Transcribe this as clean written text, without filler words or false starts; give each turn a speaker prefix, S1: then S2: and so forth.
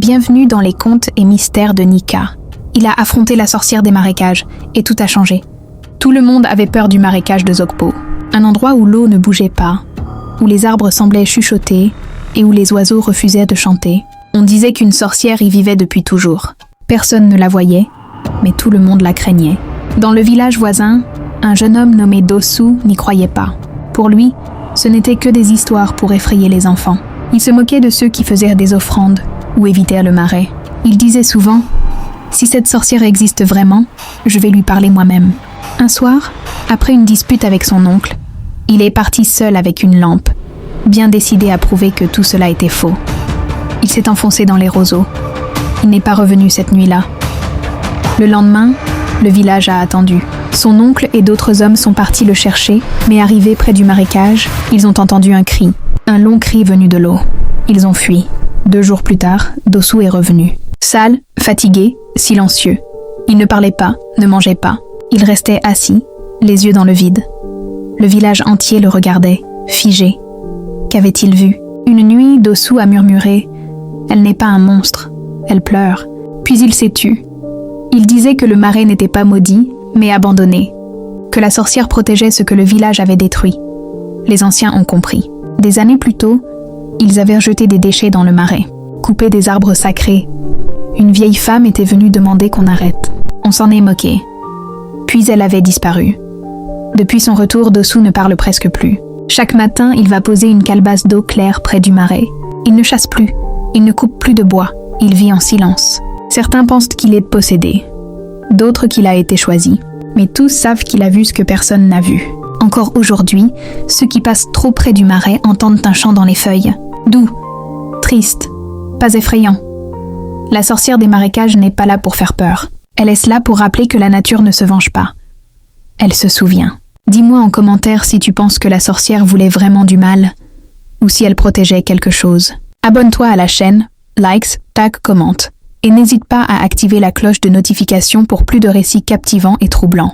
S1: Bienvenue dans les contes et mystères de Nika. Il a affronté la sorcière des marécages et tout a changé. Tout le monde avait peur du marécage de Zogpo, un endroit où l'eau ne bougeait pas, où les arbres semblaient chuchoter et où les oiseaux refusaient de chanter. On disait qu'une sorcière y vivait depuis toujours. Personne ne la voyait, mais tout le monde la craignait. Dans le village voisin, un jeune homme nommé Dosu n'y croyait pas. Pour lui, ce n'étaient que des histoires pour effrayer les enfants. Il se moquait de ceux qui faisaient des offrandes ou évitèrent le marais. Il disait souvent « Si cette sorcière existe vraiment, je vais lui parler moi-même ». Un soir, après une dispute avec son oncle, il est parti seul avec une lampe, bien décidé à prouver que tout cela était faux. Il s'est enfoncé dans les roseaux. Il n'est pas revenu cette nuit-là. Le lendemain, le village a attendu. Son oncle et d'autres hommes sont partis le chercher, mais arrivés près du marécage, ils ont entendu un cri, un long cri venu de l'eau. Ils ont fui. 2 jours plus tard, Dosu est revenu. Sale, fatigué, silencieux. Il ne parlait pas, ne mangeait pas. Il restait assis, les yeux dans le vide. Le village entier le regardait, figé. Qu'avait-il vu? Une nuit, Dosu a murmuré « Elle n'est pas un monstre, elle pleure ». Puis il s'est tu. Il disait que le marais n'était pas maudit, mais abandonné. Que la sorcière protégeait ce que le village avait détruit. Les anciens ont compris. Des années plus tôt, ils avaient jeté des déchets dans le marais, coupé des arbres sacrés. Une vieille femme était venue demander qu'on arrête. On s'en est moqué. Puis elle avait disparu. Depuis son retour, Dosu ne parle presque plus. Chaque matin, il va poser une calebasse d'eau claire près du marais. Il ne chasse plus, il ne coupe plus de bois, il vit en silence. Certains pensent qu'il est possédé, d'autres qu'il a été choisi. Mais tous savent qu'il a vu ce que personne n'a vu. Encore aujourd'hui, ceux qui passent trop près du marais entendent un chant dans les feuilles. Doux, triste, pas effrayant. La sorcière des marécages n'est pas là pour faire peur. Elle est là pour rappeler que la nature ne se venge pas. Elle se souvient. Dis-moi en commentaire si tu penses que la sorcière voulait vraiment du mal, ou si elle protégeait quelque chose. Abonne-toi à la chaîne, likes, tag, commente. Et n'hésite pas à activer la cloche de notification pour plus de récits captivants et troublants.